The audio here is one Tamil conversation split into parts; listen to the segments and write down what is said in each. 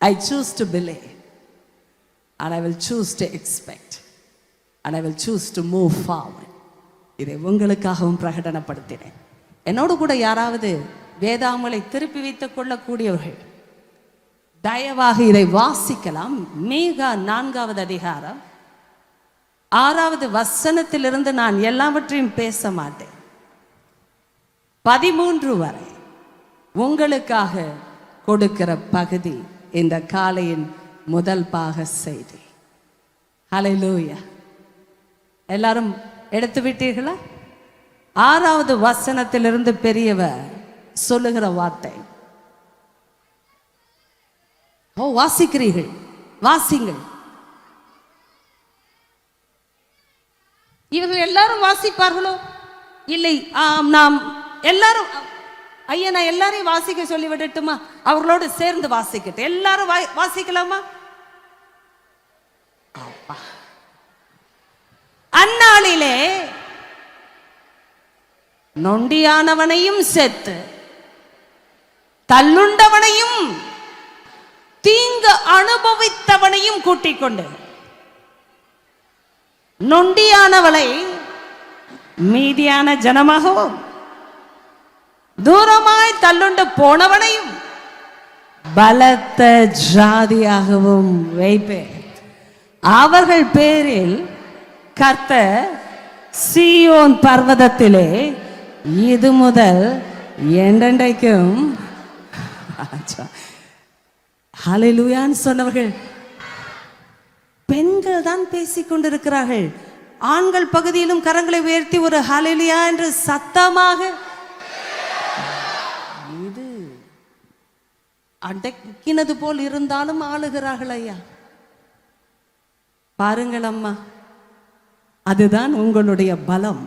I choose to believe, and I will choose to expect, and I will choose to move forward. இதை உங்களுக்காகவும் பிரகடனப்படுத்தினேன். என்னோடு கூட யாராவது வேதாமலை திருப்பி வைத்துக் கொள்ளக்கூடியவர்கள் தயவாக இதை வாசிக்கலாம். மீகா 4வது அதிகாரம் 6வது வசனத்திலிருந்து நான் எல்லாவற்றையும் பேச மாட்டேன். 13 வரை உங்களுக்காக கொடுக்கிற பகுதி இந்த காலையின் முதல் பாக செய்தி. ஹல்லேலூயா. எல்லாரும் எடுத்து விட்டீர்களா? 6வது வசனத்திலிருந்து பெரியவர் சொல்லுகிற வார்த்தை. வாசிக்கிறீர்கள், வாசிங்கள். இவர்கள் எல்லாரும் வாசிப்பார்களோ? இல்லை. நாம் எல்லாரும், ஐயா நான் எல்லாரையும் வாசிக்க சொல்லி விடட்டுமா? அவர்களோடு சேர்ந்து வாசிக்கட்டு. எல்லாரும் வாசிக்கலாமா? அந்நாளிலே நொண்டியானவனையும் செத்து தள்ளுண்டவனையும் தீங்கு அனுபவித்தவனையும் கூட்டிக் கொண்டு நொண்டியானவளை மீதியான ஜனமாகவும் தூரமாய் தள்ளுண்டு போனவனையும் பலத்த ஜாதியாகவும் வைப்பேன். அவர்கள் பேரில் கர்த்தர் சீயோன் பர்வதத்திலே இது முதல் என்றென்றைக்கும் ஹல்லேலூயான்னு சொன்னவர்கள் பெண்கள் தான் பேசிக் கொண்டிருக்கிறார்கள். ஆண்கள் பகுதியிலும் கரங்களை உயர்த்தி ஒரு ஹல்லேலூயா என்று சத்தமாக, இது அடக்கினது போல் இருந்தாலும் ஆளுகிறார்கள். ஐயா பாருங்கள் அம்மா, அதுதான் உங்களுடைய பலம்.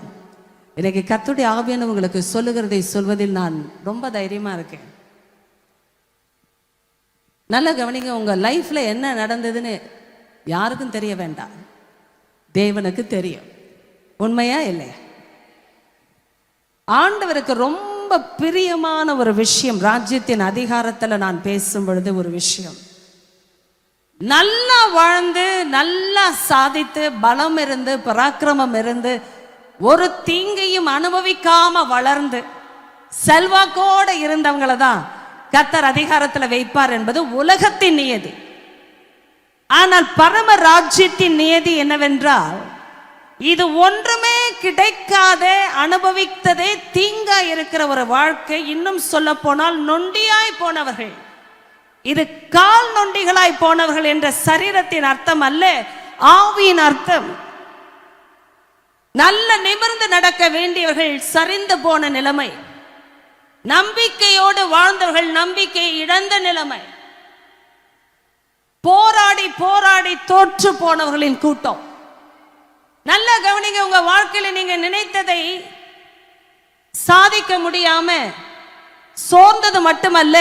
எனக்கு கர்த்தருடைய ஆவியான உங்களுக்கு சொல்லுகிறதை சொல்வதில் நான் ரொம்ப தைரியமா இருக்கேன். நல்ல கவனிங்க. உங்க லைஃப்ல என்ன நடந்ததுன்னு யாருக்கும் தெரிய வேண்டாம், தேவனுக்கு தெரியும். உண்மையா இல்லையா? ஆண்டவருக்கு ரொம்ப பிரியமான ஒரு விஷயம், ராஜ்யத்தின் அதிகாரத்துல நான் பேசும் பொழுது ஒரு விஷயம், நல்லா வாழ்ந்து நல்லா சாதித்து பலம் இருந்து பராக்கிரமம் இருந்து ஒரு தீங்கையும் அனுபவிக்காம வளர்ந்து செல்வாக்கோட இருந்தவங்களை தான் கர்த்தர் அதிகாரத்துல வைப்பார் என்பது உலகத்தின் நியதி. ஆனால் பரம ராஜ்யத்தின் நியதி என்னவென்றால், இது ஒன்றுமே கிடைக்காத அனுபவித்ததே தீங்கா இருக்கிற ஒரு வாழ்க்கை. இன்னும் சொல்ல போனால் நொண்டியாய் போனவர்கள், இது கால் நொண்டிகளாய் போனவர்கள் என்ற சரீரத்தின் அர்த்தம் அல்ல, ஆவியின் அர்த்தம். நல்ல நிமிர்ந்து நடக்க வேண்டியவர்கள் சரிந்து போன நிலைமை, நம்பிக்கையோடு வாழ்ந்தவர்கள் நம்பிக்கையை இழந்த நிலைமை, போராடி போராடி தோற்று போனவர்களின் கூட்டம். நல்ல கவனிங்க. உங்க வாழ்க்கையில நீங்க நினைத்ததை சாதிக்க முடியாம சோர்ந்தது மட்டுமல்ல,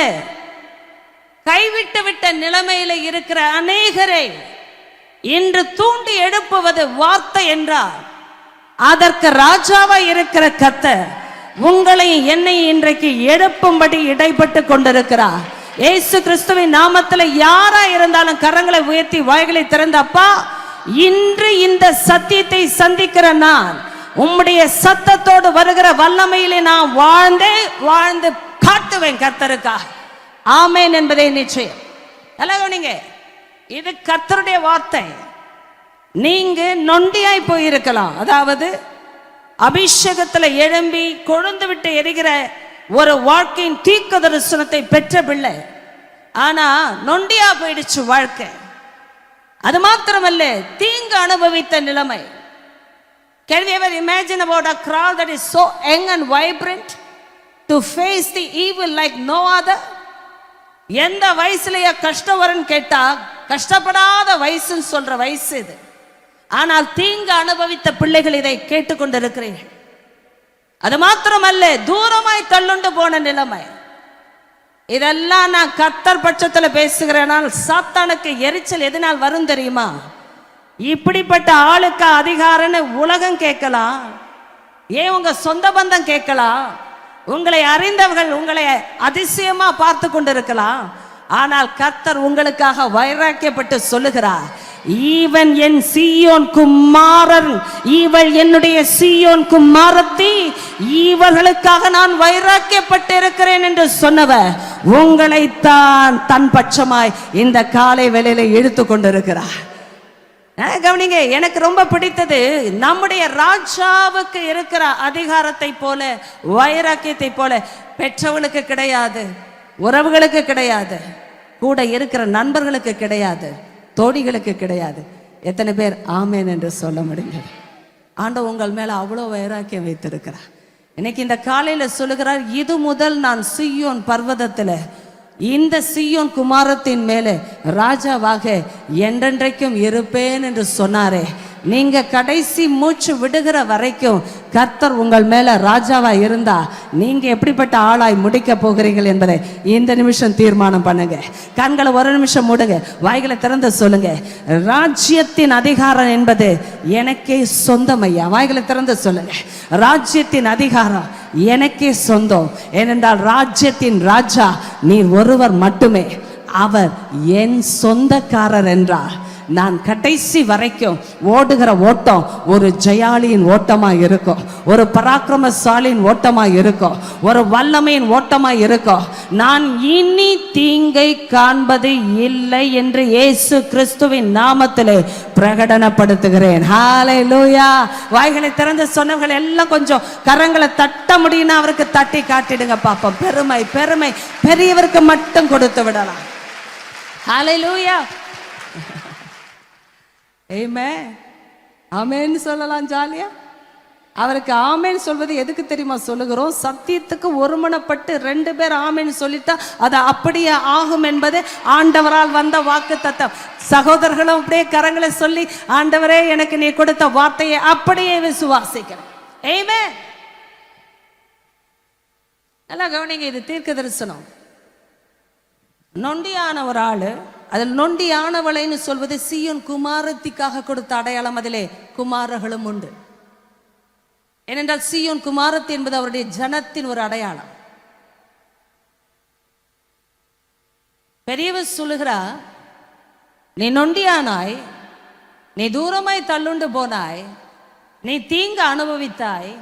கைவிட்டு விட்ட நிலைமையில இருக்கிற அநேகரை இன்று தூண்டி எழுப்புவது வார்த்தை என்றால், அதற்கு ராஜாவா இருக்கிற கர்த்தர் உங்களை என்னை இன்றைக்கு எழுப்பும்படி இடைப்பட்டு கொண்டிருக்கிறார். இயேசு கிறிஸ்துவின் நாமத்தில் யாரா இருந்தாலும் கரங்களை உயர்த்தி வாய்களை திறந்து, அப்பா இன்று இந்த சத்தியத்தை சந்திக்கிற நான் உம்முடைய சத்தத்தோடு வருகிற வல்லமையிலே நான் வாழ்ந்து காட்டுவேன் கர்த்தருக்காக. ஆமேன் என்பதை நிச்சயம். நீங்க இது கர்த்தருடைய வார்த்தை. நீங்க நொண்டியாய் போயிருக்கலாம், அதாவது அபிஷேகத்துல எழும்பி கொழுந்து விட்டு எரிகிற ஒரு வாழ்க்கையின் தீர்க்க தரிசனத்தை பெற்ற பிள்ளை, ஆனா நொண்டியா போயிடுச்சு வாழ்க்கை. அது மாத்திரமல்ல, தீங்கு அனுபவித்த நிலைமை. Can we ever imagine about a crowd that is so young and vibrant to face the evil like no other? எந்த வயசுலயா கஷ்டம் வரும்னு கேட்டா, கஷ்டப்படாத வயசுன்னு சொல்ற வயசு இது. ஆனால் தீங்கு அனுபவித்த பிள்ளைகள் இதை கேட்டுக்கொண்டிருக்கிறீர்கள். அது மாத்திரமல்ல, தூரமாய் தள்ளுண்டு போன நிலைமை. இதெல்லாம் நான் கர்த்தர் பட்சத்துல பேசுகிறேனால் சாத்தானுக்கு எரிச்சல் எதனால் வரும் தெரியுமா? இப்படிப்பட்ட ஆளுக்கு அதிகாரம்னு உலகம் கேட்கலாம், ஏன் உங்க சொந்த பந்தம் கேட்கலாம், உங்களை அறிந்தவர்கள் உங்களை அதிசயமா பார்த்து கொண்டிருக்கலாம். ஆனால் கர்த்தர் உங்களுக்காக வைராக்கியப்பட்டு சொல்லுகிறார், இவன் என் சீயோன் குமாரன், இவள் என்னுடைய சீயோன் குமாரத்தி, இவர்களுக்காக நான் வைராக்கியப்பட்டு இருக்கிறேன் என்று சொன்னவர் உங்களைத்தான் தன் பட்சமாய் இந்த காலை வேளையில இழுத்து கொண்டிருக்கிறார். கவனிங்க, எனக்கு ரொம்ப பிடித்தது நம்முடைய ராஜாவுக்கு இருக்கிற அதிகாரத்தை போல வைராக்கியத்தை போல பெற்றவளுக்கு கிடையாது, உறவுகளுக்கு கிடையாது, கூட இருக்கிற நண்பர்களுக்கு கிடையாது, தோழிகளுக்கு கிடையாது. எத்தனை பேர் ஆமேன் என்று சொல்ல முடியும்? ஆண்டவர் உங்கள் மேல அவ்வளோ வைராக்கியம் வைத்திருக்கிறார். இன்னைக்கு இந்த காலையில சொல்லுகிறார், இது முதல் நான் சீயோன் பர்வதத்துல இந்த சீயோன் குமாரத்தின் மேலே ராஜாவாக என்றென்றைக்கும் இருப்பேன் என்று சொன்னாரே. நீங்க கடைசி மூச்சு விடுகிற வரைக்கும் கர்த்தர் உங்கள் மேல ராஜாவா இருந்தா நீங்க எப்படிப்பட்ட ஆளாய் முடிக்க போகிறீர்கள் என்பதை இந்த நிமிஷம் தீர்மானம் பண்ணுங்க. கண்களை ஒரு நிமிஷம் மூடுங்க, வாய்களை திறந்து சொல்லுங்க, ராஜ்யத்தின் அதிகாரம் என்பது எனக்கே சொந்தம் ஐயா. வாய்களை திறந்து சொல்லுங்க, ராஜ்யத்தின் அதிகாரம் எனக்கே சொந்தம். ஏனென்றால் ராஜ்யத்தின் ராஜா நீர் ஒருவர் மட்டுமே, அவர் என் சொந்தக்காரர் என்றார். நான் கடைசி வரைக்கும் ஓடுகிற ஓட்டம் ஒரு ஜெயாலியின் ஓட்டமா இருக்கும், ஒரு பராக்கிரமசாலியின் ஓட்டமா இருக்கும், ஒரு வல்லமையின் ஓட்டமா இருக்கும். நான் இனி தீங்கை காண்பது இல்லை என்று இயேசு கிறிஸ்துவின் நாமத்திலே பிரகடனப்படுத்துகிறேன். ஹல்லேலூயா. வாய்களை திறந்து சொன்னவர்கள் எல்லாம் கொஞ்சம் கரங்களை தட்ட முடியும்னா அவருக்கு தட்டி காட்டிடுங்க பாப்போம். பெருமை பெருமை பெரியவருக்கு மட்டும் கொடுத்து விடலாம். ஹல்லேலூயா. ஆமென் ஆமென் சொல்லலாம் ஜாலியா. அவருக்கு ஆமென் சொல்வது எதுக்கு தெரியுமா சொல்லுகிறோம்? சத்தியத்துக்கு ஒருமனப்பட்டு 2 பேர் ஆமென் சொல்லிட்டா அது அப்படியே ஆகும் என்பது ஆண்டவரால் வந்த வாக்கு தத்தம். சகோதரர்களும் அப்படியே கரங்களை சொல்லி, ஆண்டவரே எனக்கு நீ கொடுத்த வார்த்தையை அப்படியே விசுவாசிக்கிறேன். ஆமென். நல்லா கவனிங்க, இது தீர்க்க தரிசனம். நொண்டியான ஒரு ஆளு, அதில் நொண்டியானவளைன்னு சொல்வது சீயோன் குமாரத்திக்காக கொடுத்த அடையாளம். அதிலே குமாரர்களும் உண்டு. ஏனென்றால் சீயோன் குமாரத்தி என்பது அவருடைய ஜனத்தின் ஒரு அடையாளம். பெரியவர் சொல்லுகிறா, நீ நொண்டியானாய், நீ தூரமாய் தள்ளுண்டு போனாய், நீ தீங்கு அனுபவித்தாய்,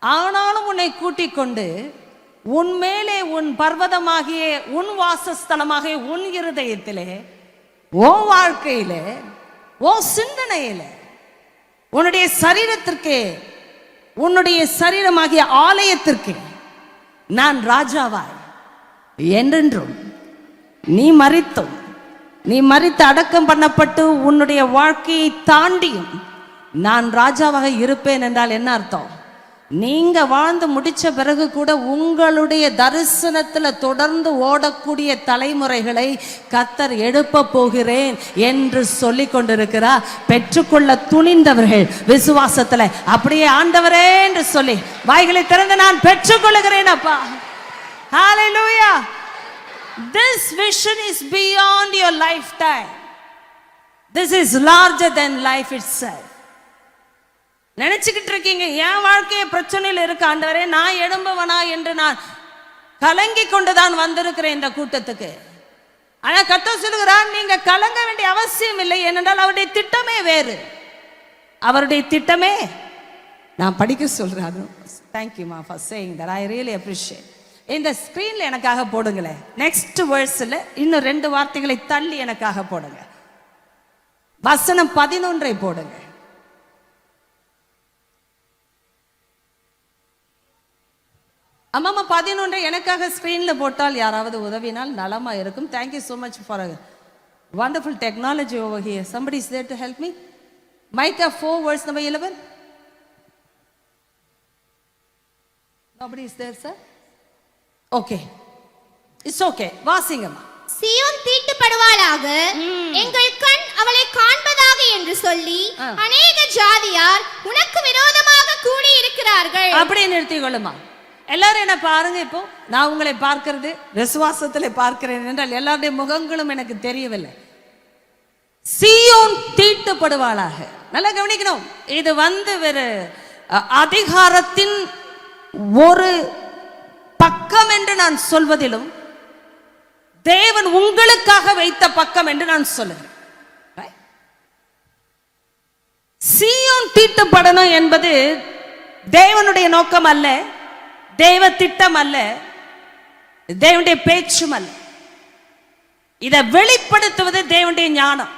ஆனாலும் உன்னை கூட்டிக் கொண்டு உன் மேலே உன் பர்வதமாகிய உன் வாசஸ்தலமாகிய உன் இருதயத்திலே, உன் வாழ்க்கையிலே, உன் சிந்தனையிலே, உன்னுடைய சரீரத்திற்கு, உன்னுடைய சரீரமாகிய ஆலயத்திற்கு நான் ராஜாவாய் என்றென்றும் நீ மரித்தும், நீ மரித்து அடக்கம் பண்ணப்பட்டு உன்னுடைய வாழ்க்கையை தாண்டியும் நான் ராஜாவாக இருப்பேன் என்றால் என்ன அர்த்தம்? நீங்க வாழ்ந்து முடிச்ச பிறகு கூட உங்களுடைய தரிசனத்துல தொடர்ந்து ஓடக்கூடிய தலைமுறைகளை கர்த்தர் எழுப்ப போகிறேன் என்று சொல்லி கொண்டிருக்கிறார். பெற்றுக்கொள்ள துணிந்தவர்கள் விசுவாசத்துல அப்படியே ஆண்டவரே என்று சொல்லி வாய்களை திறந்து நான் பெற்றுக்கொள்கிறேன் அப்பா. ஹல்லேலூயா. This vision is beyond your lifetime. This is larger than life itself. நினைச்சுக்கிட்டு இருக்கீங்க என் வாழ்க்கைய பிரச்சனையில் இருக்க ஆண்டவரே, நான் எழும்பவனா என்று நான் கலங்கி கொண்டுதான் வந்திருக்கிறேன் இந்த கூட்டத்துக்கு. ஆனா கர்த்தர் சொல்லுகிறார், நீங்க கலங்க வேண்டிய அவசியம் இல்லை. ஏனென்றால் அவருடைய திட்டமே வேறு. அவருடைய திட்டமே நான் படிக்க சொல்றேன். தேங்க்யூமா for saying that. I really appreciate. இந்த ஸ்கிரீன்ல எனக்காக போடுங்களேன். நெக்ஸ்ட் வேர்ஸ்ல இன்னும் 2 வார்த்தைகளை தள்ளி எனக்காக போடுங்க. வசனம் 11 போடுங்க. அம்மா 11 எனக்காக ஸ்கிரீன்ல போட்டால் யாராவது உதவினால் நலமா இருக்கும். Thank you so much for a wonderful technology over here. Somebody is there to help me. Micah 4 verse number 11. Nobody is there, sir? Okay. It's okay. வாசிங்கம்மா. சீயோன் தீட்டுப்படுவாளாக, எங்கள் கண் அவளை காண்பதாக என்று சொல்லி அநேக ஜாதியார் உனக்கு விரோதமாக கூடி இருக்கிறார்கள். அப்படியே நிறுத்திக்கொள்ளுமா. எல்லாரும் என்ன பாருங்க. இப்போ நான் உங்களை பார்க்கிறது விசுவாசத்துல பார்க்கிறேன் என்றால் எல்லாருடைய முகங்களும் எனக்கு தெரியவில்லை. சீயோன் தீட்டுப்படுவாளாக. நல்லா கவனிக்கணும். இது வேறு அதிகாரத்தின் ஒரு பக்கம் என்று நான் சொல்வதிலும் தேவன் உங்களுக்காக வைத்த பக்கம் என்று நான் சொல்லுகிறேன். சீயோன் தீட்டுப்படணும் என்பது தேவனுடைய நோக்கம் அல்ல, தேவ திட்டம் அல்ல, தேவனுடைய பேச்சும் அல்ல. இதை வெளிப்படுத்துவது தேவனுடைய ஞானம்.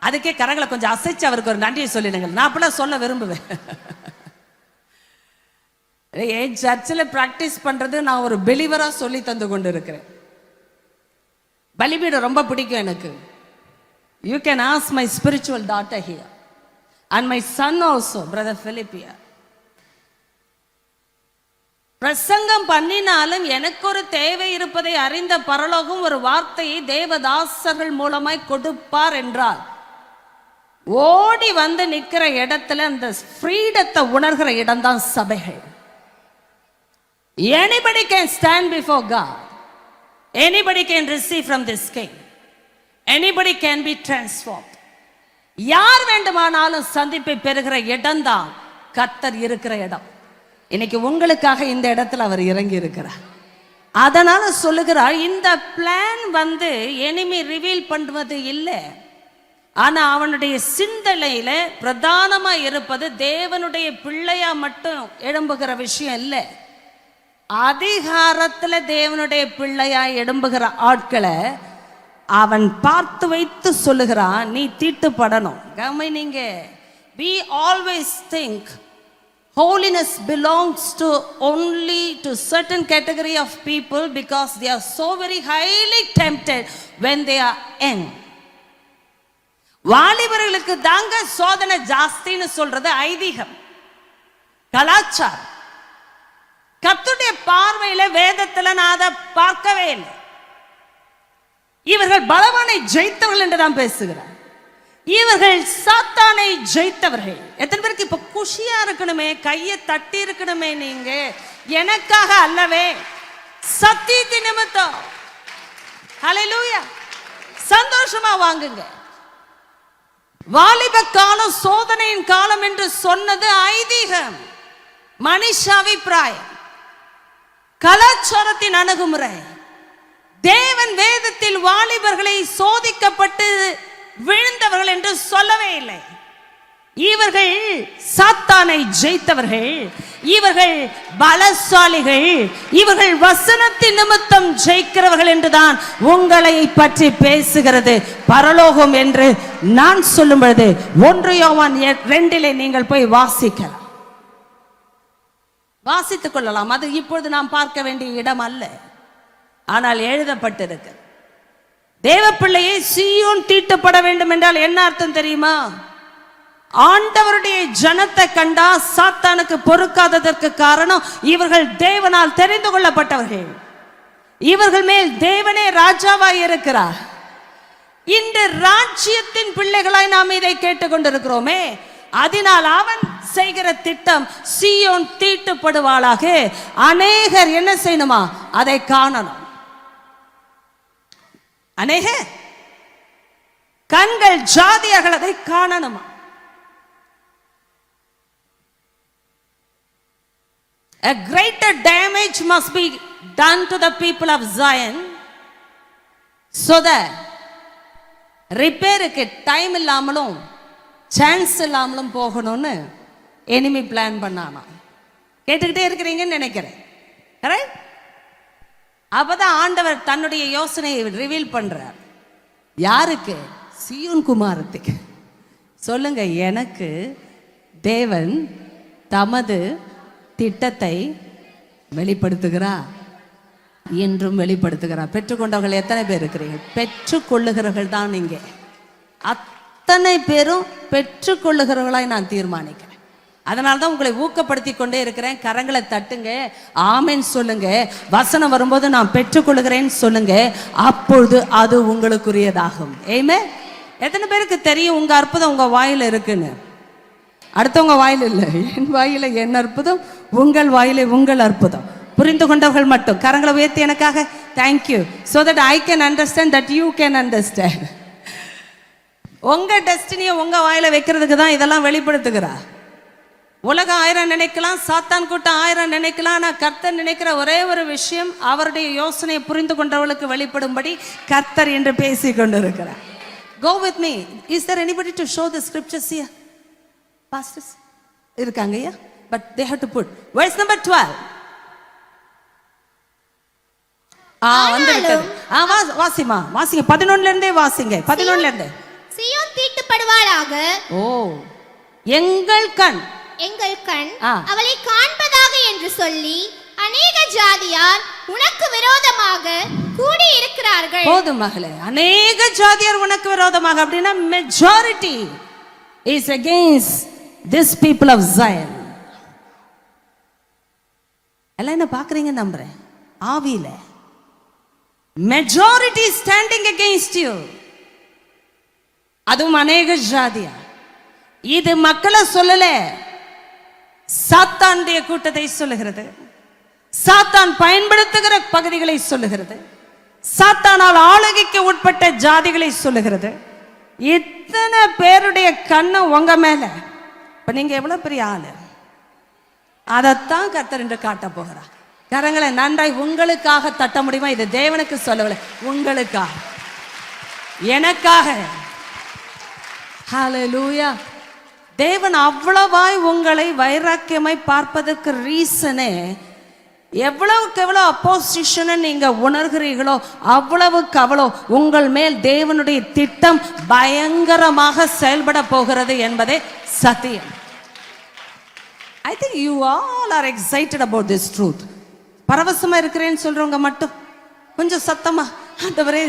அதுக்கே கரங்களை கொஞ்சம் அசைச்சு அவருக்கு ஒரு நன்றியை சொல்லிடுங்க. நான் அப்படிலாம் சொல்ல விரும்புவேன். என் சர்ச்சில் பிராக்டிஸ் பண்றது நான் ஒரு பெலிவரா சொல்லி தந்து கொண்டு இருக்கிறேன். பலிபீடம் ரொம்ப பிடிக்கும் எனக்கு. You can ask my spiritual daughter here and my son also, brother Philippia. பிரசங்கம் பண்ணினாலும் எனக்கு ஒரு தேவை இருப்பதை அறிந்த பரலோகம் ஒரு வார்த்தையை தேவதாசர்கள் மூலமாய் கொடுப்பார் என்றால் ஓடி வந்து நிக்கிற இடத்துல அந்த ஃப்ரீடத்தை உணர்கிற இடம் தான் சபைகள். Anybody can stand before God. Anybody can receive from this king. Anybody can be transformed. யார் வேண்டுமானாலும் சந்திப்பை பெறுகிற இடம் தான் கர்த்தர் இருக்கிற இடம். இன்னைக்கு உங்களுக்காக இந்த இடத்துல அவர் இறங்கி இருக்கிறார். அதனால சொல்லுகிறார், இந்த பிளான் வந்து எனிமி ரிவீல் பண்ணுவது இல்லை, ஆனா அவனுடைய சிந்தனையில பிரதானமா இருப்பது தேவனுடைய பிள்ளையா மட்டும் எழும்புகிற விஷயம் இல்லை, அதிகாரத்துல தேவனுடைய பிள்ளையா எழும்புகிற ஆட்களை அவன் பார்த்து வைத்து சொல்லுகிறான், நீ தீட்டுப்படணும். நீங்க we always think holiness belongs to only to certain category of people because they are so very highly tempted when they are young. வாலிபர்களுக்கு தாங்க சோதனை ஜாஸ்தின்னு சொல்றது ஐதீகம், கலாச்சாரம். கர்த்தருடைய பார்வையில வேதத்துல நான் அதை பார்க்கவே இல்லை. இவர்கள் பலவானை ஜெயித்தவர்கள் என்று தான் பேசுகிறார். இவர்கள் சாத்தானை ஜெயித்தவர்கள். எத்தனை பேருக்கு இப்ப குஷியா இருக்கணுமே, கையை தட்டி இருக்கணுமே, நீங்க எனக்காக அல்லவே சத்தியத்தின் நிமித்தம். ஹல்லேலூயா, சந்தோஷமா வாங்குங்க. வாலிப காலம் சோதனையின் காலம் என்று சொன்னது ஐதீகம், மனுஷாபிப்பிராயம், கலாச்சாரத்தின் அணுகுமுறை. தேவன் வேதத்தில் வாலிபர்களை சோதிக்கப்பட்டு விழுந்தவர்கள் என்று சொல்லவே இல்லை. இவர்கள் சாத்தானை ஜெயித்தவர்கள், இவர்கள் பலசாலிகள், இவர்கள் வசனத்தின் நிமித்தம் ஜெயிக்கிறவர்கள் என்றுதான் உங்களை பற்றி பேசுகிறது பரலோகம் என்று நான் சொல்லும் பொழுது 1 யோவான் 2 நீங்கள் போய் வாசிக்கலாம், வாசித்துக் கொள்ளலாம். அது இப்பொழுது நாம் பார்க்க வேண்டிய இடம் அல்ல, ஆனால் எழுதப்பட்டிருக்கு. தேவ பிள்ளையை சீயோன் தீட்டுப்பட வேண்டும் என்றால் என்ன அர்த்தம் தெரியுமா? ஆண்டவருடைய ஜனத்தை கண்டா சாத்தானுக்கு பொறுக்காததற்கு காரணம் இவர்கள் தேவனால் தெரிந்து கொள்ளப்பட்டவர்கள். இவர்கள் மேல் தேவனே ராஜாவாய் இருக்கிறார். இந்த ராஜ்யத்தின் பிள்ளைகளாய் நாம் இதை கேட்டுக்கொண்டிருக்கிறோமே, அதனால் அவன் செய்கிற திட்டம் சீயோன் தீட்டுப்படுவாளாக. அநேகர் என்ன செய்யணுமா? அதை காணணும். அநேக கண்கள் ஜாதியர்கள் அதை காணணுமா? A greater damage must be done to the people of Zion so that ரிப்பேருக்கு டைம் இல்லாமலும் சான்ஸ் இல்லாமலும் போகணும்னு எனிமி பிளான் பண்ணானா. கேட்டுக்கிட்டே இருக்கிறீங்கன்னு நினைக்கிறேன். கரெக்ட்? அப்பதான் ஆண்டவர் தன்னுடைய யோசனையை ரிவீல் பண்றார். யாருக்கு? சீயோன் குமாரத்துக்கு. சொல்லுங்க, எனக்கு தேவன் தமது திட்டத்தை வெளிப்படுத்துகிறார், என்றும் வெளிப்படுத்துகிறார். பெற்றுக்கொண்டவர்கள் எத்தனை பேர் இருக்கிறீங்க? பெற்றுக்கொள்ளுகிறவர்கள் தான் நீங்க. அத்தனை பேரும் பெற்றுக்கொள்ளுகிறவர்களாய் நான் தீர்மானிக்கிறேன். அதனால தான் உங்களை ஊக்கப்படுத்தி கொண்டே இருக்கிறேன். கரங்களை தட்டுங்க, ஆமென் சொல்லுங்க. வசனம் வரும்போது நான் பெற்றுக்கொள்ளுகிறேன்னு சொல்லுங்க, அப்பொழுது அது உங்களுக்குரியதாகும். ஆமென். எத்தனை பேருக்கு தெரியும் உங்க அற்புதம் உங்க வாயில இருக்குன்னு? அடுத்தவங்க வாயில இல்லை, என் வாயில என் அற்புதம், உங்கள் வாயில உங்கள் அற்புதம். புரிந்து கொண்டவர்கள் மட்டும் கரங்களை உயர்த்தி எனக்காக thank you, so that I can understand that you can understand. உங்க டெஸ்டினியை உங்க வாயில வைக்கிறதுக்கு தான் இதெல்லாம் வெளிப்படுத்துகிறார். உலகம் 1000 நினைக்கலாம், சாத்தான் கூட்டம் 1000 நினைக்கலாம். ஆனால் கர்த்தர் நினைக்கிற ஒரே ஒரு விஷயம், அவருடைய யோசனையை புரிந்து கொண்டவர்களுக்கு வெளிப்படும்படி கர்த்தர் என்று பேசி கொண்டிருக்கிறார். Go with me. Is there anybody to show the scriptures here? Pastors இருக்காங்க ஐயா, but they have to put verse number 12. Wasima வாசிங்க, 11ல இருந்தே வாசிங்க, 11ல இருந்தே. சீயோன் தீட்டுப்படுவாளாக. ஓ, எங்கள் கண் அவளை காண்பதாக என்று சொல்லி அநேக ஜாதியார் உனக்கு விரோதமாக கூடி இருக்கிறார்கள். போதும் மகளே, அநேக ஜாதியார் உனக்கு விரோதமாக அப்படின்னா majority is against this people of Zion. எல்லாம் என்ன பாக்குறீங்க நம்புறேன், ஆவியில majority standing against you. அதுவும் அநேக ஜாதியா. இது மக்களை சொல்லல, சாத்தானுடைய கூட்டத்தை சொல்லுகிறது, சாத்தான் பயன்படுத்துகிற பகுதிகளை சொல்லுகிறது, சாத்தானால் ஆளுகைக்கு உட்பட்ட ஜாதிகளை சொல்லுகிறது. இத்தனை பேருடைய கண்ணு உங்க மேல. இப்ப நீங்க எவ்வளவு பெரிய ஆளு, அதைத்தான் கர்த்தர் என்று காட்ட போகிறார். கரங்களை நன்றாய் உங்களுக்காக தட்ட முடியுமா? இது தேவனுக்கு சொல்லவில்லை, உங்களுக்காக, எனக்காக. ஹல்லேலூயா. தேவன் அவ்வளவாய் உங்களை வைராக்கியமாய் பார்ப்பதற்கு ரீசனே, எவ்வளவுக்கு எவ்வளவு அப்போசிஷனை நீங்க உணர்கிறீர்களோ அவ்வளவுக்கு அவ்வளோ உங்கள் மேல் தேவனுடைய திட்டம் பயங்கரமாக செயல்பட போகிறது என்பதே சத்தியம். I think you all are excited about this truth. பரவசமா இருக்கிறேன்னு சொல்றவங்க மட்டும் கொஞ்சம் சத்தமா, ஆண்டவரே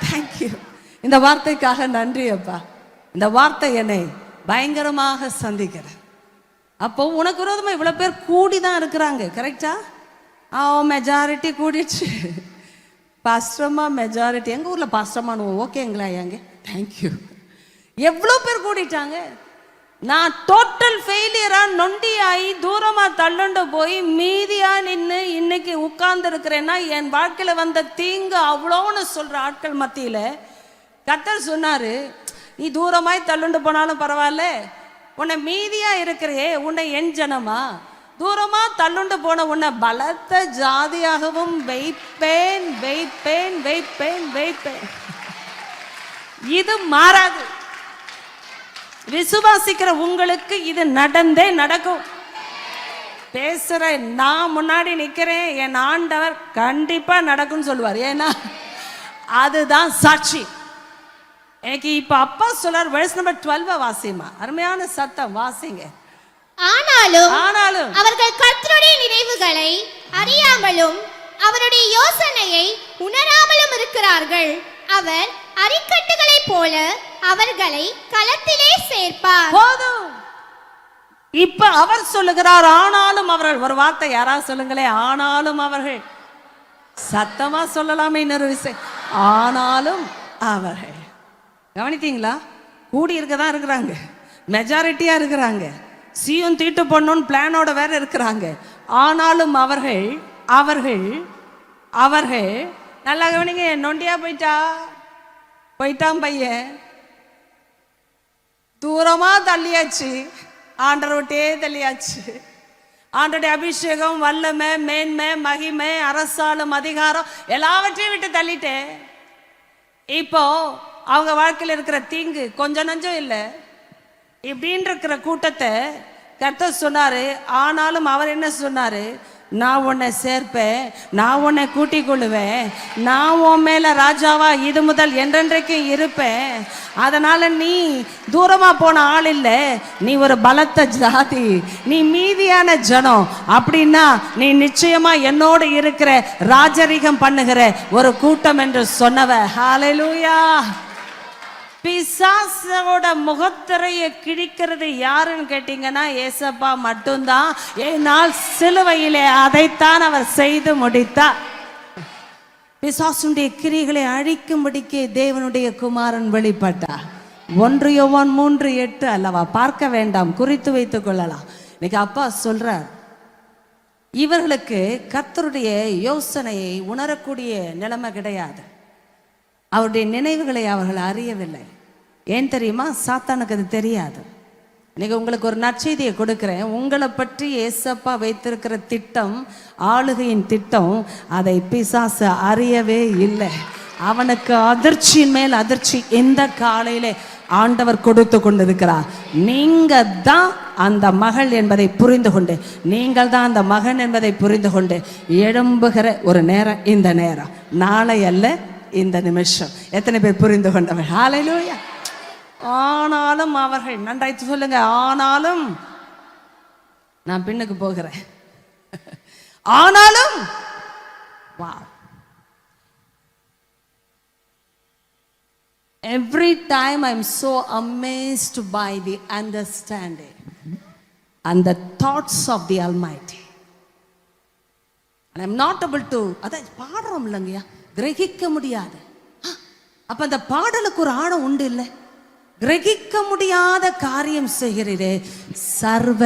thank you, இந்த வார்த்தைக்காக நன்றி அப்பா, இந்த வார்த்தை என்னை பயங்கரமாக சந்திக்கிறேன். அப்போ உனக்கு விரோதமா இவ்வளவு பேர் கூடி தான் இருக்கிறாங்க, கரெக்டா? மெஜாரிட்டி கூடிடுச்சு. பாஸ்டர்மா மெஜாரிட்டி, எங்க ஊர்ல பாஸ்டர்மானு ஓகேங்களா? எங்க தேங்க்யூ. எவ்வளோ பேர் கூடிட்டாங்க. நான் டோட்டல் ஃபெயிலியரா நொண்டியாகி தூரமா தள்ளுண்டு போய் மீதியா நின்று இன்னைக்கு உட்கார்ந்து இருக்கிறேன்னா என் வாழ்க்கையில வந்த தீங்கு அவ்வளோன்னு சொல்ற ஆட்கள் மத்தியில கர்த்தர் சொன்னாரு, நீ தூரமாய் தள்ளுண்டு போனாலும் பரவாயில்ல, உன்னை மீதியா இருக்கிறே உன்னை என் ஜனமா, தூரமா தள்ளுண்டு போன உன்னை பலத்த ஜாதியாகவும் வைப்பேன் வைப்பேன் வைப்பேன் வைப்பேன். இது மாறாது. விசுவாசிக்கிற உங்களுக்கு இது நடந்தே நடக்கும். பேசுற நான் முன்னாடி நிக்கிறேன், என் ஆண்டவர் கண்டிப்பா நடக்கும்னு சொல்லுவார். ஏன்னா அதுதான் சாட்சி. எனக்கு இப்ப அப்பா சொல்லார், verse number 12 வாசிமா, அருமையான சத்தம் வாசிங்க. ஆனாலும் அவர்கள் கர்த்தருடைய நினைவுகளை அறியாமலும் அவருடைய யோசனையை உணராமலும் இருக்கிறார்கள். அவர் அரிக்கட்டுகளை போல அவர்களை களத்திலே சேர்ப்பார். போதும். இப்ப அவர் சொல்லுகிறார், ஆனாலும் அவர்கள். ஒரு வார்த்தை யாராவது சொல்லுங்களே, ஆனாலும் அவர்கள். சத்தமா சொல்லலாமே இன்னொரு விஷயம், ஆனாலும் அவர்கள். கவனித்தீங்களா? கூடி இருக்கதான் இருக்கிறாங்க, மெஜாரிட்டியா இருக்கிறாங்க, சீயும் தீட்டு பண்ணணும்னு பிளானோட வேற இருக்கிறாங்க. ஆனாலும் அவர்கள் அவர்கள் அவர்கள் நல்லா கவனிங்க. நொண்டியா போயிட்டான் பையன், தூரமா தள்ளியாச்சு, ஆண்டரை விட்டே தள்ளியாச்சு. ஆண்டருடைய அபிஷேகம், வல்லமை, மேன்மை, மகிமை, அரசாலும் அதிகாரம் எல்லாவற்றையும் விட்டு தள்ளிட்டேன். இப்போ அவங்க வாழ்க்கையில் இருக்கிற தீங்கு கொஞ்சம் நஞ்சம் இல்லை. இப்படின்னு இருக்கிற கூட்டத்தை கர்த்தர் சொன்னாரு. ஆனாலும் அவர் என்ன சொன்னாரு, நான் உன்னை சேர்ப்பேன், நான் உன்னை கூட்டிக் கொள்ளுவேன், நான் உன் மேல ராஜாவா இது முதல் என்றென்றைக்கும் இருப்பேன். அதனால நீ தூரமா போன ஆள் இல்லை, நீ ஒரு பலத்த ஜாதி, நீ மீதியான ஜனம். அப்படின்னா நீ நிச்சயமா என்னோடு இருக்கிற ராஜரிகம் பண்ணுகிற ஒரு கூட்டம் என்று சொன்னவ. ஹல்லேலூயா. பிசாசோட முகத்திரையை கிழிக்கிறது யாருன்னு கேட்டீங்கன்னா ஏசப்பா மட்டும்தான். ஏனால் சிலுவையிலே அதைத்தான் அவர் செய்து முடித்தார். பிசாசுடைய கிரிகளை அழிக்கும்படிக்கு தேவனுடைய குமாரன் வெளிப்பட்டார். 1 யோவான் 3:8 அல்லவா? பார்க்க வேண்டாம், குறித்து வைத்துக் கொள்ளலாம். இன்னைக்கு அப்பா சொல்றார், இவர்களுக்கு கர்த்தருடைய யோசனையை உணரக்கூடிய நிலைமை கிடையாது. அவருடைய நினைவுகளை அவர்கள் அறியவில்லை. ஏன் தெரியுமா? சாத்தானுக்கு அது தெரியாது. இன்னைக்கு உங்களுக்கு ஒரு நற்செய்தியை கொடுக்கிறேன். உங்களை பற்றி ஏசப்பா வைத்திருக்கிற திட்டம், ஆளுகையின் திட்டம், அதை பிசாசு அறியவே இல்லை. அவனுக்கு அதிர்ச்சியின் மேல் அதிர்ச்சி இந்த காலையிலே ஆண்டவர் கொடுத்து கொண்டிருக்கிறார். நீங்க தான் அந்த மகள் என்பதை புரிந்து கொண்டு, நீங்கள் தான் அந்த மகன் என்பதை புரிந்து கொண்டு எழும்புகிற ஒரு நேரம் இந்த நேரம், நாளை அல்ல இந்த நிமிஷம். எத்தனை பேர் புரிந்து கொண்டவர்? ஹல்லேலூயா. ஆனாலும் அவர்கள், நன்றாய்த்து சொல்லுங்க, ஆனாலும் நான் பின்னுக்கு போகிறேன். ஆனாலும் வா, every time I'm so amazed by the understanding and the thoughts of the Almighty, and I'm not able to, அதான் பாடுறோம் இல்லைங்கய்யா, கிரகிக்க முடியாது. அப்ப அந்த பாடலுக்கு ஒரு ஆழம் உண்டு இல்லை? கிரகிக்க முடியாத காரியம் செய்கிறீரே, சர்வ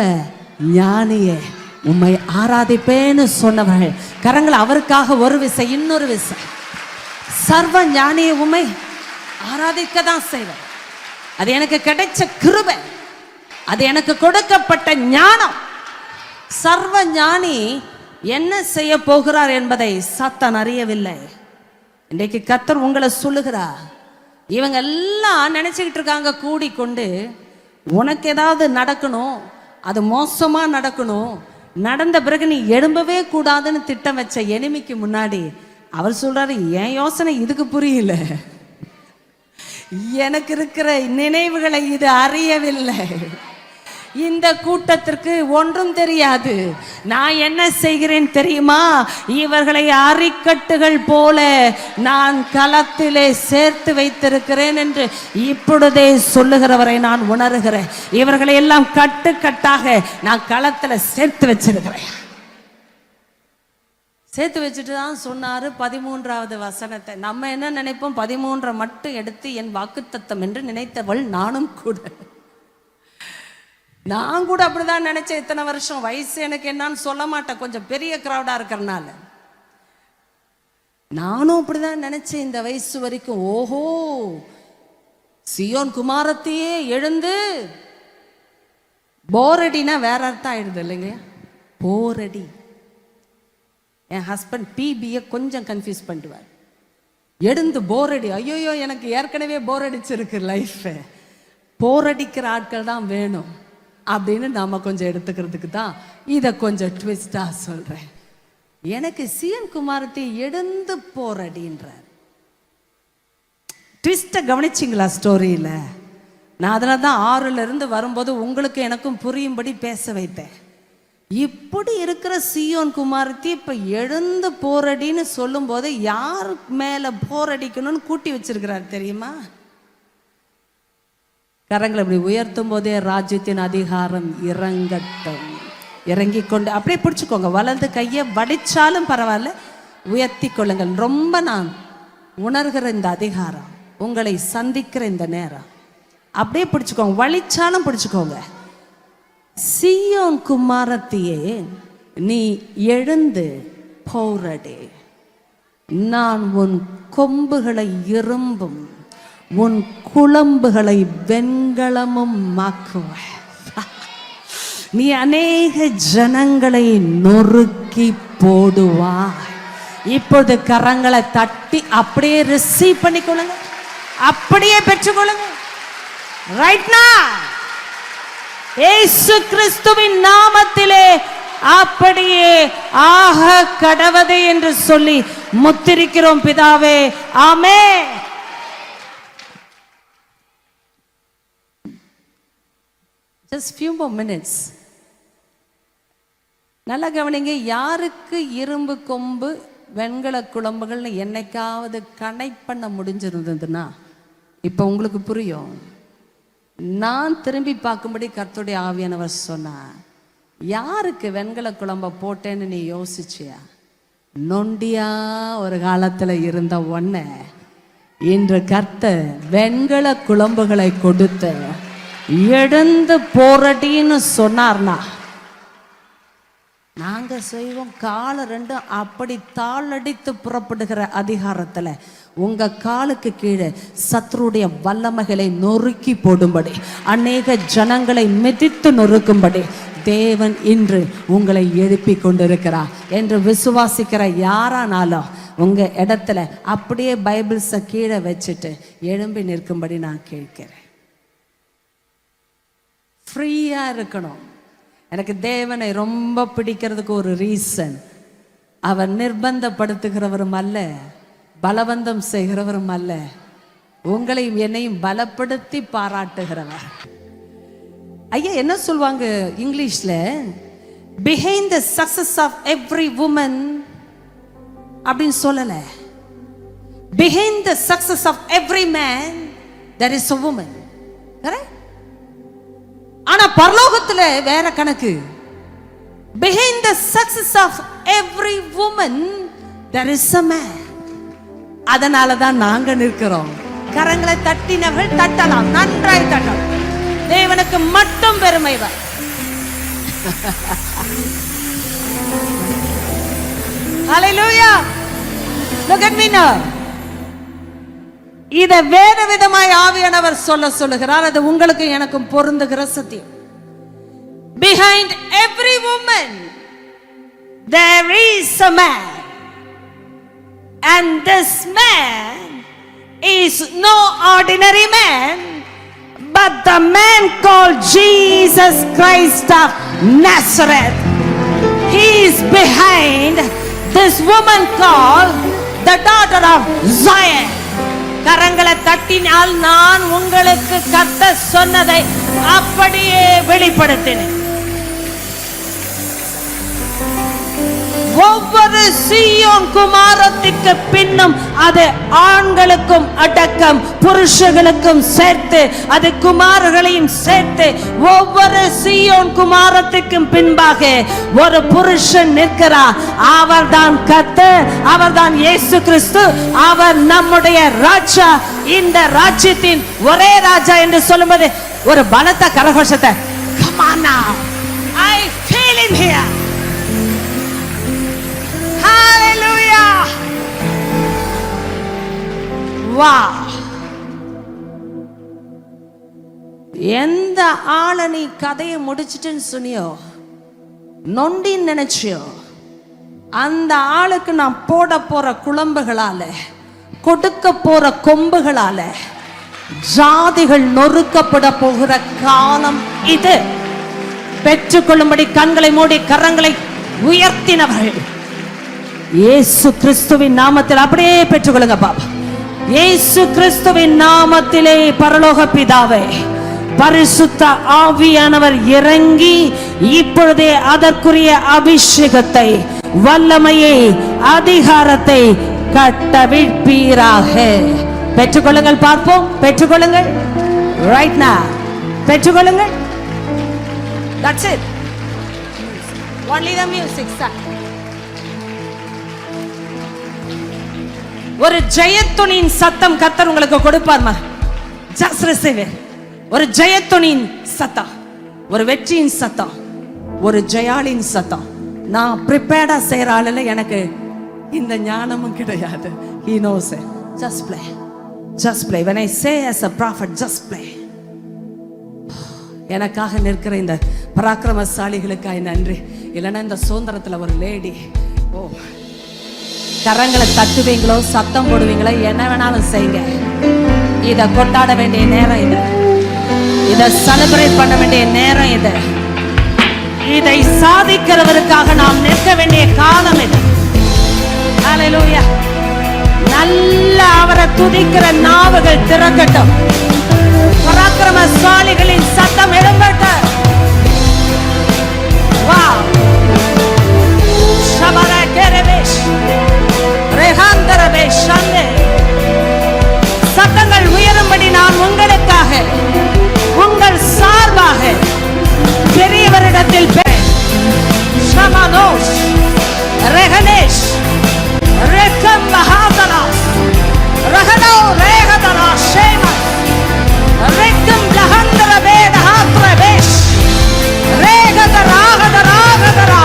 ஞானியே உம்மை ஆராதிப்பேன்னு சொன்னவர்கள் கரங்களை அவருக்காக ஒரு விசை, இன்னொரு விசை. சர்வ ஞானியை உம்மை ஆராதிக்க தான் செய்வேன். அது எனக்கு கிடைச்ச கிருபை, அது எனக்கு கொடுக்கப்பட்ட ஞானம். சர்வ ஞானி என்ன செய்ய போகிறார் என்பதை சாத்தான் அறியவில்லை. இன்றைக்கு கர்த்தர் உங்களை சொல்லுகிறார். இவங்க எல்லாம் நினைச்சுக்கிட்டு இருக்காங்க கூடிக்கொண்டு, உனக்கு ஏதாவது நடக்கணும், அது மோசமா நடக்கணும், நடந்த பிறகு நீ எழும்பவே கூடாதுன்னு திட்டம் வச்ச எனிமிக்கு முன்னாடி அவர் சொல்றாரு, என் யோசனை இதுக்கு புரியல, எனக்கு இருக்கிற நினைவுகளை இது அறியவில்லை, இந்த கூட்டத்திற்கு ஒன்றும் தெரியாது, நான் என்ன செய்கிறேன் தெரியுமா, இவர்களை அரிக்கட்டுகள் போல நான் களத்திலே சேர்த்து வைத்திருக்கிறேன் என்று இப்பொழுதே சொல்லுகிறவரை நான் உணர்கிறேன். இவர்களை எல்லாம் கட்டுக்கட்டாக நான் களத்தில் சேர்த்து வச்சிருக்கிறேன். சேர்த்து வச்சுட்டு தான் சொன்னாரு 13வது வசனத்தை. நம்ம என்ன நினைப்போம், 13 மட்டும் எடுத்து என் வாக்குத்தத்தம் என்று நினைத்தவள் நானும் கூட. நான் கூட அப்படிதான் நினைச்சேன். இத்தனை வருஷம் வயசு எனக்கு என்னன்னு சொல்ல மாட்டேன், கொஞ்சம் பெரிய கிரௌடா இருக்கிறனால நானும் அப்படிதான் நினைச்சேன் இந்த வயசு வரைக்கும். ஓஹோ, சியோன் குமாரத்தையே எழுந்து, போரடினா வேற அர்த்தம் ஆயிடுது இல்லைங்க, போரடி. என் ஹஸ்பண்ட் பிபியை கொஞ்சம் கன்ஃபியூஸ் பண்ணுவார். எழுந்து போரடி, ஐயோயோ எனக்கு ஏற்கனவே போரடிச்சிருக்கு லைஃப், போரடிக்கிற ஆட்கள் தான் வேணும் அப்படின்னு நாம கொஞ்சம் எடுத்துக்கிறதுக்கு தான் இதை கொஞ்சம் ட்விஸ்டா சொல்றேன். எனக்கு சிஎன் குமாரத்தை எழுந்து போரடின்றார். ட்விஸ்ட கவனிச்சிங்களா ஸ்டோரியில? நான் அதனால தான் 6ல இருந்து வரும்போது உங்களுக்கு எனக்கும் புரியும்படி பேச வைத்தேன். இப்படி இருக்கிற சியோன் குமாரத்தி இப்ப எழுந்து போரடின்னு சொல்லும் போது யார் மேல போரடிக்கணும்னு கூட்டி வச்சிருக்கிறார் தெரியுமா? கரங்களை இப்படி உயர்த்தும் போதே ராஜ்யத்தின் அதிகாரம் இறங்கட்டும். இறங்கி கொண்டு அப்படியே பிடிச்சுக்கோங்க, வலது கையை வடிச்சாலும் பரவாயில்ல, உயர்த்தி கொள்ளுங்கள். ரொம்ப நான் உணர்கிற இந்த அதிகாரம், உங்களை சந்திக்கிற இந்த நேரம், அப்படியே பிடிச்சுக்கோங்க, வலிச்சாலும் பிடிச்சுக்கோங்க. சியோன் குமாரத்தியே நீ எழுந்து போரடி, நான் உன் கொம்புகளை இரும்பும் உன் குளம்புகளை வெண்கலமும் மாக்குவேன். நீ அநேக ஜனங்களை நொறுக்கி போடுவாய். இப்போது கரங்களை தட்டி அப்படியே ரிசீவ் பண்ணிக்கொள்ளுங்க, அப்படியே பெற்றுக்கொள்ளுங்க. ரைட் நவ இயேசு கிறிஸ்துவின் நாமத்திலே அப்படியே ஆக கடவது என்று சொல்லி முத்திரிக்கிறோம் பிதாவே, ஆமென். Just few more minutes. நல்லா கவனிங்க. யாருக்கு இரும்பு கொம்பு வெண்கல குழம்புகள்னு என்னைக்காவது கனெக்ட் பண்ண முடிஞ்சிருந்ததுன்னா இப்போ உங்களுக்கு புரியும். நான் திரும்பி பார்க்கும்படி கர்த்தருடைய ஆவியானவர் சொன்னார். யாருக்கு வெண்கல குழம்ப போட்டேன்னு நீ யோசிச்சியா? நொண்டியா ஒரு காலத்தில் இருந்த ஒன்ன இன்று கர்த்தர் வெண்கல குழம்புகளை கொடுத்து எழுந்து போரடின்னு சொன்னார்னா நாங்க செய்வோம். காலை ரெண்டும் அப்படி தாளடித்து புறப்படுகிற அதிகாரத்துல உங்க காலுக்கு கீழே சத்ருடைய வல்லமைகளை நொறுக்கி போடும்படி, அநேக ஜனங்களை மிதித்து நொறுக்கும்படி தேவன் இன்று உங்களை எழுப்பி கொண்டிருக்கிறார் என்று விசுவாசிக்கிற யாரானாலும் உங்க இடத்துல அப்படியே பைபிள்ஸை கீழே வச்சுட்டு எழும்பி நிற்கும்படி நான் கேட்கிறேன். ஃப்ரீயா இருக்கணும். எனக்கு தேவனை ரொம்ப பிடிக்கிறதுக்கு ஒரு ரீசன், அவர் நிர்பந்தப்படுத்துகிறவரும் அல்ல, பலவந்தம் செய்கிறவரும் அல்ல, உங்களையும் என்னையும் பலப்படுத்தி பாராட்டுகிறவர். ஐயா என்ன சொல்வாங்க இங்கிலீஷ்ல, behind the success of every woman அப்படின்னு சொல்லல, behind the success of every man there is a woman. Correct? ஆனா பரலோகத்துல வேற கணக்கு. behind the success of every woman there is a man. அதனால தான் நாங்க நிற்கிறோம். கரங்களை தட்டினவர்கள் தட்டலாம், நன்றாய் தட்டலாம். தேவனுக்கு மட்டும் பெருமை வரும். Hallelujah. Look at me now. இத வேற விதமாய் ஆவியானவர் சொல்லுகிறார். அது உங்களுக்கு எனக்கும் பொருந்துகிற சத்தியம். Behind every woman there is a man, and this man is no ordinary man, but the man called Jesus Christ of Nazareth. He is behind this woman called the daughter of Zion. கரங்களை தட்டினால் நான் உங்களுக்கு கர்த்தர் சொன்னதை அப்படியே வெளிப்படுத்தினேன். ஒவ்வொரு சீயோன் குமாரத்திற்கு பின்னும் அது ஆண்களுக்கும் அடக்கம், புருஷர்களுக்கும் சேர்த்து, அது குமாரர்களையும் சேர்த்து, ஒவ்வொரு சீயோன் குமாரத்திற்கும் பின்பாக ஒரு புருஷன் நிற்கிறார். அவர்தான் கர்த்தர், அவர்தான் இயேசு கிறிஸ்து, அவர் நம்முடைய ராஜா. இந்த ராஜ்யத்தின் ஒரே ராஜா என்று சொல்லும்போது ஒரு பலத்த கரகோஷத்தை, come on now, I feel him here. Hallelujah. Wow. எந்த ஆளை நீ கதையை முடிச்சிட்டுன்னு சொன்னியோ, நொண்டின்னு நினைச்சியோ, அந்த ஆளுக்கு நான் போட போற குழம்புகளால, கொடுக்க போற கொம்புகளால ஜாதிகள் நொறுக்கப்பட போகிற காலம் இது. பெற்றுக்கொள்ளும்படி கண்களை மூடி கரங்களை உயர்த்தினவர்கள் இயேசு கிறிஸ்துவின் நாமத்தில் அப்படியே பெற்றுக்கொள்ளுங்க பாபா. இயேசு கிறிஸ்துவின் நாமத்திலே பரலோக பிதாவே, பரிசுத்த ஆவியானவர் இறங்கி இப்பொழுதே அதற்குரிய அபிஷேகத்தை, வல்லமையை, அதிகாரத்தை கட்டவிழ்ப்பீராக. பெற்றுக்கொள்ளுங்கள் பார்ப்போம். பெற்றுக்கொள்ளுங்கள். Right now. பெற்றுக்கொள்ளுங்கள். That's it. Only the music, sir. ஒரு ஜெயத்துணியின் சத்தம் கர்த்தர் உங்களுக்கு கொடுப்பார்மா. Just receive it. ஒரு ஜெயத்துணியின் சத்தம், ஒரு வெற்றியின் சத்தம், ஒரு ஜெயாளின் சத்தம். நான் ப்ரிப்பேர்டா செய்யற ஆளுல எனக்கு இந்த ஞானமும் கிடையாது. He knows it. Just play. Just play. When I say as a prophet, just play. எனக்காக நிற்கிற இந்த பராக்கிரமசாலிகளுக்காய் நன்றி. இல்லைன்னா இந்த சுதந்திரத்துல ஒரு லேடி, ஓ, கரங்களை தட்டுவீங்களோ, சத்தம் போடுவீங்களோ, என்ன வேணாலும் செய்யுங்க. இதை கொண்டாட வேண்டிய நேரம் இது. இதை செலிப்ரேட் பண்ண வேண்டிய நேரம் இது. இதை சாதிக்கிறவருக்காக நாம் நிற்க வேண்டிய காலம் இது. ஹல்லேலூயா. நல்ல அவரை துதிக்கிற நாவுகள் திறக்கட்டும். பராக்கிரமசாலிகளின் சத்தம் எழும்பட்டும். வாவ். ஷபரா கெரவேஷ் ரெஹாந்தரவேஷ் சந்தே. சத்தங்கள் உயரும்படி நான் உங்களுக்காக, உங்கள் சார்பாக பெரியவரிடத்தில் ஷமனோஷ் ரெஹனேஷ் ரெக்கம் மகாதனாஸ் ரஹனோ ரேகதனா ஷேமா ரெக்கம் லஹந்தர வேதஹாத்ரவேஷ் ரேகதராகதராகதரா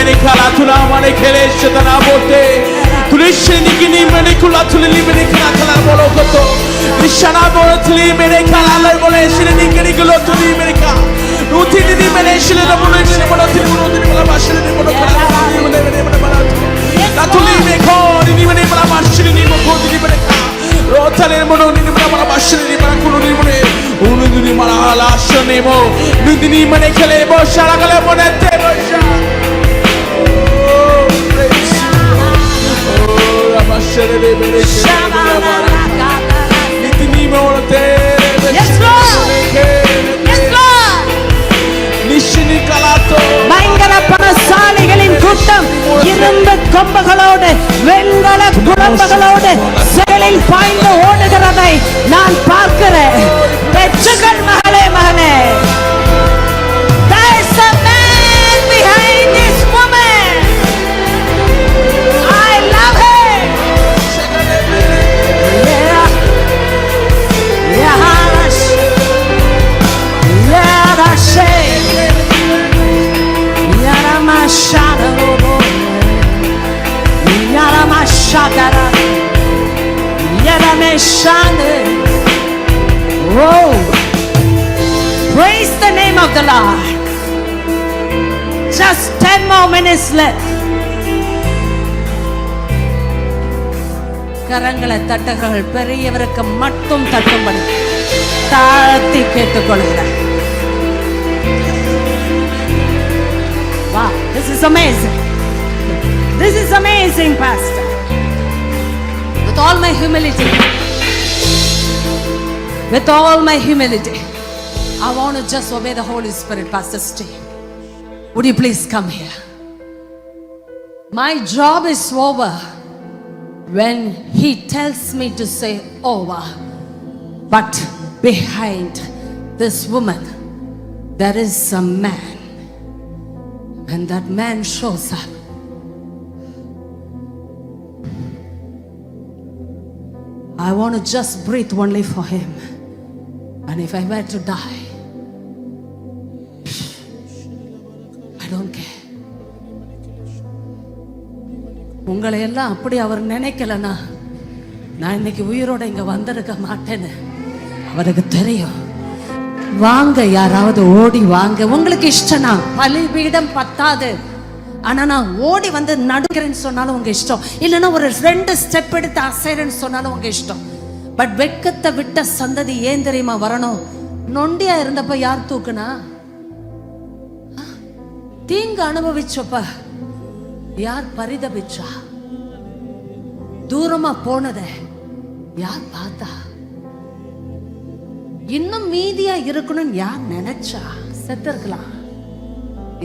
mene kala tula mane kele shetana bote tulishi nikini mene kula tulili mene kala bolo koto nishana bolo tuli mene kala le bolo shile nikini kulo tuli mene ka nuti ni mene shile na bolo shile bolo tuli bolo tuli bolo bashile ni bolo kala ni mene bolo la tuli me ko ni mene bolo bashile ni bolo tuli mene ka rotale bolo ni bolo bashile ni bolo kulo ni mene unu ni mala la shane mo ni mene kele bo shala kale mone te bo sha பயங்கர பணசாலிகளின் கூட்டம் இரும்பு கொம்புகளோடு வெண்கல குழம்புகளோடு செயலில் பாய்ந்து ஓடுகிறதை நான் பார்க்கிறேன். பெற்றுகள் மகளே மகனே. There's a man behind this woman. I love her. Yeah. Yahash. Yarashe. Yaramashadaro. Yaramashadara. Yarameshane. Oh. Praise the name of the Lord. Just 10 more minutes left. கரங்களை தட்டுகள் பெரியவருக்கு மட்டும் தட்டும்படி தாழ்த்தி கேட்டுக்கொள்கிறார். Wow, this is amazing. This is amazing, Pastor. With all my humility, with all my humility, I want to just obey the Holy Spirit, Pastor Steve. Would you please come here? My job is over when he tells me to say over. But behind this woman, there is a man. When that man shows up, I want to just breathe only for him. And if I were to die, I don't care. உங்களை எல்லாம் அப்படி அவர் நினைக்கலனா நான் இன்னைக்கு உயிரோட இங்க வந்திருக்க மாட்டேன்னு அவருக்கு தெரியும். வாங்க, யாராவது ஓடி வாங்க. உங்களுக்கு இஷ்டம்னா பலிபீடம் பத்தாது, ஆனா நான் ஓடி வந்து நடுக்கிறேன்னு சொன்னாலும் உங்க இஷ்டம். இல்லைன்னா ஒரு 2 ஸ்டெப் எடுத்து அசைறேன்னு சொன்னாலும் உங்க இஷ்டம். பட் வெட்கத்தை விட்ட சந்ததி ஏன் தெரியுமா வரணும்? நொண்டியா இருந்தப்ப யார் தூக்குனா? தீங்கு அனுபவிச்சப்ப யார் பரிதபிச்சா? தூரமா போனத யார் பார்த்தா? இன்னும் மீதியா இருக்கணும்னு யார் நினைச்சா? செத்து இருக்கலாம்.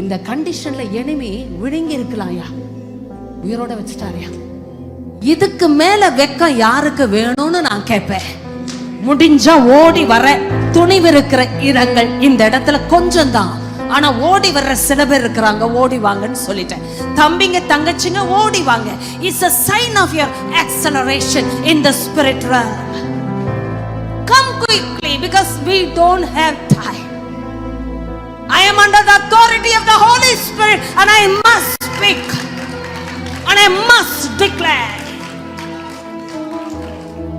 இந்த கண்டிஷன்ல எனிமி விழுங்கி இருக்கலாம்யா, உயிரோட வச்சுட்டாரியா. இதுக்கு மேல வெக்கம் யாருக்கு வேணும்னு நான் கேட்பேன். முடிஞ்சா ஓடி வர துணிவு இருக்கிற இடங்கள் இந்த இடத்துல கொஞ்சம் தான், ஆனா ஓடி வர்ற சில பேர் இருக்கிறாங்க. ஓடி வாங்கன்னு சொல்லிட்டேன். தம்பிங்க தங்கச்சிங்க ஓடி வாங்க. It's a sign of your acceleration in the spirit realm. Come quickly because we don't have time. I am under the authority of the Holy Spirit and I must speak and I must declare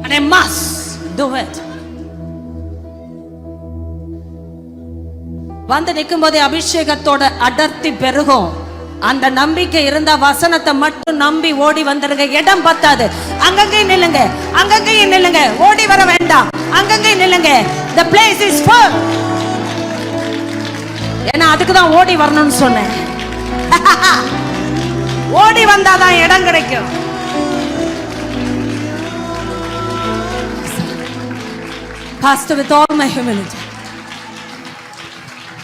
and I must do it. வந்து நிற்கும் போதே அபிஷேகத்தோட அடர்த்தி பெருகும். அந்த நம்பிக்கை இருந்தா வசனத்தை மட்டும் நம்பி ஓடி வந்துருங்க. இடம் பத்தாது. அங்கங்கே நில்லுங்க, அங்கங்கே நில்லுங்க. ஓடி வர வேண்டாம், அங்கங்கே நில்லுங்க. The place is full. ஏன்னா அதுக்கு தான் ஓடி வரணும்னு சொன்னேன். ஓடி வந்தாதான் இடம் கிடைக்கும். Pastor, with all my humility,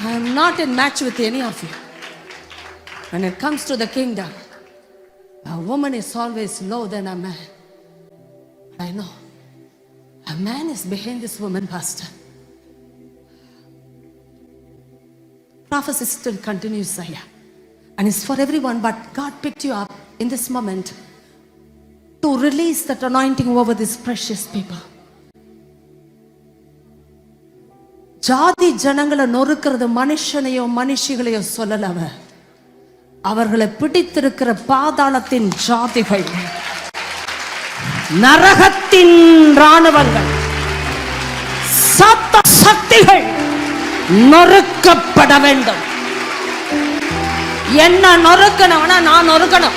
I am not in match with any of you. When it comes to the kingdom, a woman is always lower than a man. I know. A man is behind this woman, Pastor. Prophecy still continues, Saya. And it's for everyone, but God picked you up in this moment to release that anointing over these precious people. ஜாதி ஜனங்களை நொறுக்கிறது மனுஷனையோ மனுஷிகளையோ சொல்லல. அவர்களை பிடித்திருக்கிற பாதாளத்தின் ஜாதிகள், நரகத்தின் இராணுவங்கள், சத்த சக்திகள் நொறுக்கப்பட வேண்டும். என்ன நொறுக்கணவனா நான் நொறுக்கணும்.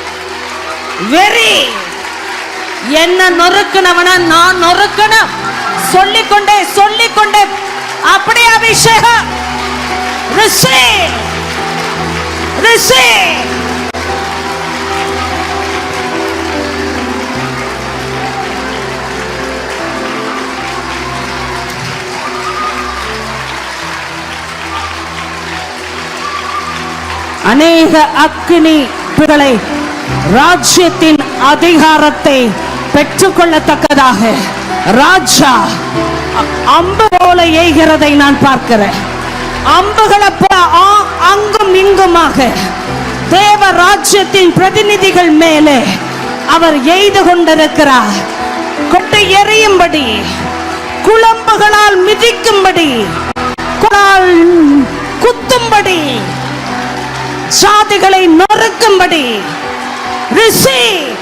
வெறி என்ன நொறுக்கணவனா நான் நொறுக்கணும். சொல்லிக்கொண்டே சொல்லிக்கொண்டே அப்படியே அபிஷேகம். receive receive. அநேக அக்கினிகளை ராஜ்யத்தின் அதிகாரத்தை பெற்றுக்கொள்ளத்தக்கதாக ராஜா அம்பு போல எய்கிறதை நான் பார்க்கிறேன். அம்புகளை அங்கும் இங்குமாக தேவ ராஜ்யத்தின் பிரதிநிதிகள் மேலே அவர் எய்து கொண்டிருக்கிறார். கொட்டை எறியும்படி, குழம்புகளால் மிதிக்கும்படி, குத்தும்படி, சாதிகளை நொறுக்கும்படி. receive.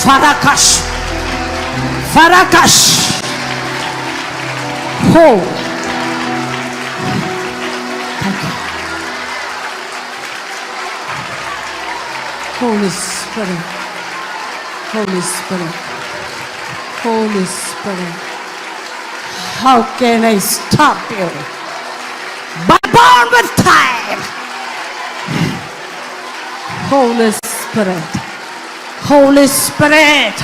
Farakash, Farakash. Oh, Holy Spirit, Holy Spirit, Holy Spirit. How can I stop you? But born with time. Holy Spirit, Holy Spirit,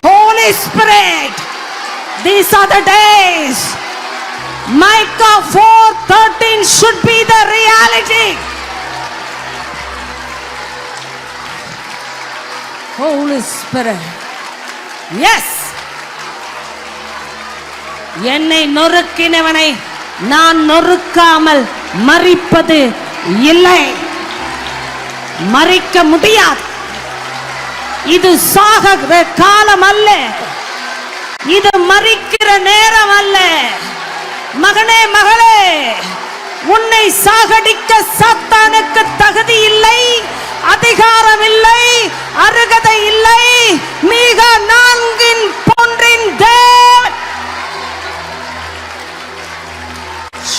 Holy Spirit. These are the days. Micah 4:13 should be the reality. Holy Spirit. Yes. என்னை நொறுக்கினவனை நான் நொறுக்காமல் மரிப்பது இல்லை. மரிக்க முடியாது. இது சாகிற காலம் அல்ல, இது மரிக்கிற நேரம் அல்ல. மகனே மகளே, உன்னை சாகடிக்க சாத்தானுக்கு தகுதி இல்லை, அதிகாரம் இல்லை, அருகதை இல்லை. மீகா 4:3 தேவன்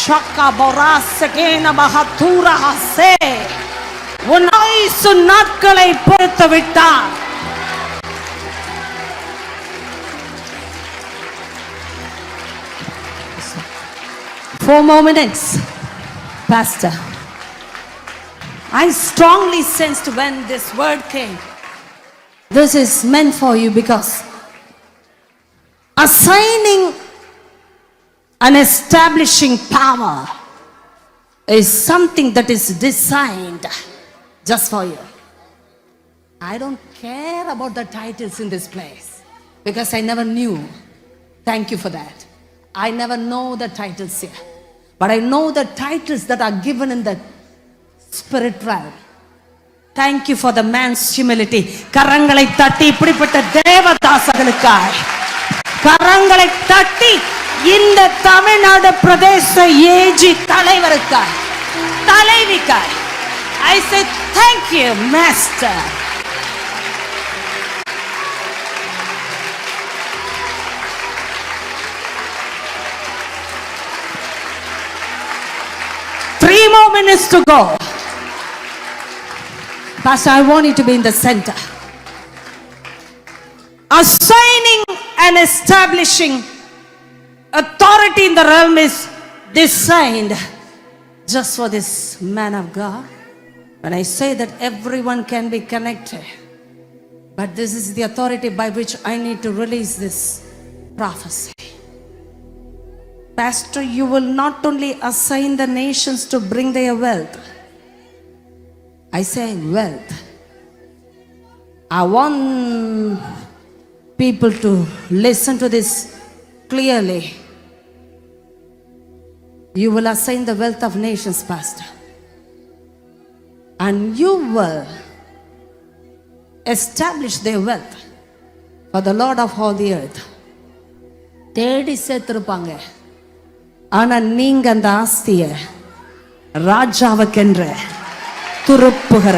ஷக்கா பொராசகேன மகதூரஹசே உன் ஆயுசு நாட்களை பொறுத்து விட்டார். Four more minutes, Pastor. I strongly sensed when this word came, this is meant for you, because assigning and establishing power is something that is designed just for you. I don't care about the titles in this place because I never knew. Thank you for that. I never know the titles here, but I know the titles that are given in the spirit realm. Thank you for the man's humility. கரங்களை தட்டி இப்படிப்பட்ட தேவதாசர்களுக்காய் கரங்களை தட்டி இந்த தமிழ்நாடு பிரதேச AG தலைவருக்காய் தலைவிக்காய் I say thank you, Master. Three more minutes to go. Pastor, I want you to be in the center. Assigning and establishing authority in the realm is designed just for this man of God. When I say that everyone can be connected, but this is the authority by which I need to release this prophecy. Pastor, you will not only assign the nations to bring their wealth. I say wealth. I want people to listen to this clearly. You will assign the wealth of nations, Pastor. And you will establish their wealth for the Lord of all the earth. தேடி சேர்த்திருப்பாங்க. ஆனா நீங்க அந்த ஆஸ்திய ராஜாவுக்கென்ற துருப்புகிற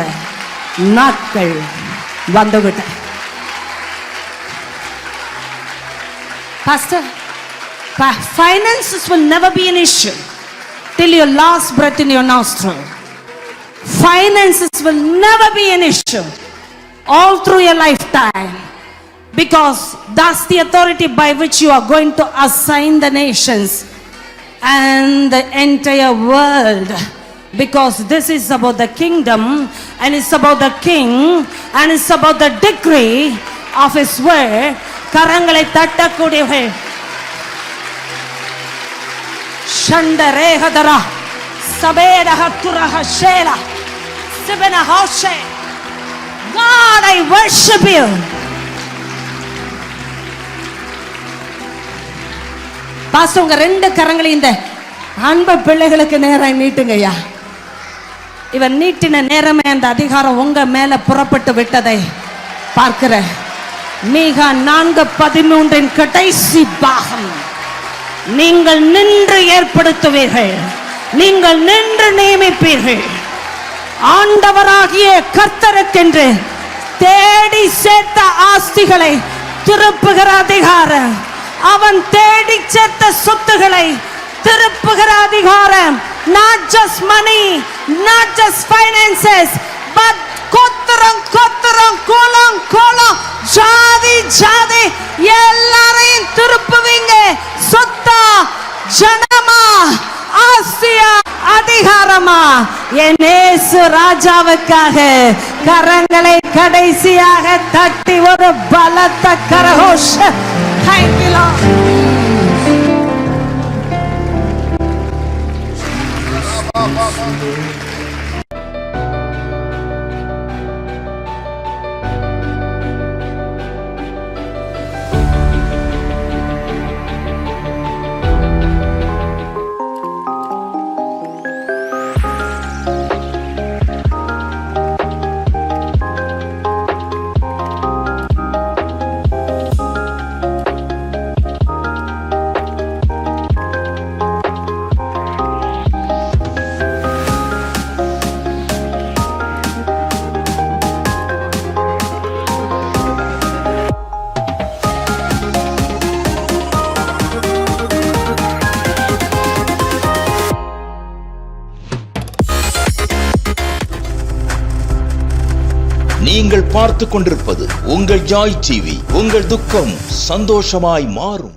நாட்கள் வந்துவிட்ட. Pastor, finances will never be an issue till your last breath in your nostril. Finances will never be an issue all through your lifetime, because that's the authority by which you are going to assign the nations and the entire world, because this is about the kingdom and it's about the king and it's about the decree of his word. கரங்களை தட்டக்கூடியவர்கள் ஷண்டரேகதரா சபேரஹத்துரஹ ஷேலா சிபனஹோஷே. God, I worship you. Pastor, உங்க ரெண்டு கரங்களையும் இந்த அன்பு பிள்ளைகளுக்கு நேரம் நீட்டுங்கய்யா. இவன் நீட்டின நேரமே அந்த அதிகாரம் உங்க மேல புறப்பட்டு விட்டதை பார்க்கிற மீகா 4:13 கடைசி பாகம். நீங்கள் நின்று ஏற்படுத்துவீர்கள், நீங்கள் நின்று நியமிப்பீர்கள். ஆண்டவராகிய கர்த்தருக்கென்று தேடி சேர்த்த ஆஸ்திகளை திருப்புகிற அதிகாரம், அவன் தேடி சேர்த்த சொத்துக்களை திருப்புகிற அதிகாரம். Not just money, not just finances, but கோத்திரம் கோத்திரம், குலம் குலம், ஜாதி ஜாதி, எல்லாரையும் திருப்புவீங்க. சொத்தா, ஜனமா, ஆஸ்தியா, அதிகாரமா, என் இயேசு ராஜாவுக்காக கரங்களை கடைசியாக தட்டி ஒரு பலத்த கரகோஷ. Thank you, Lord. நீங்கள் பார்த்து கொண்டிருப்பது உங்கள் ஜாய் டிவி. உங்கள் துக்கம் சந்தோஷமாய் மாறும்.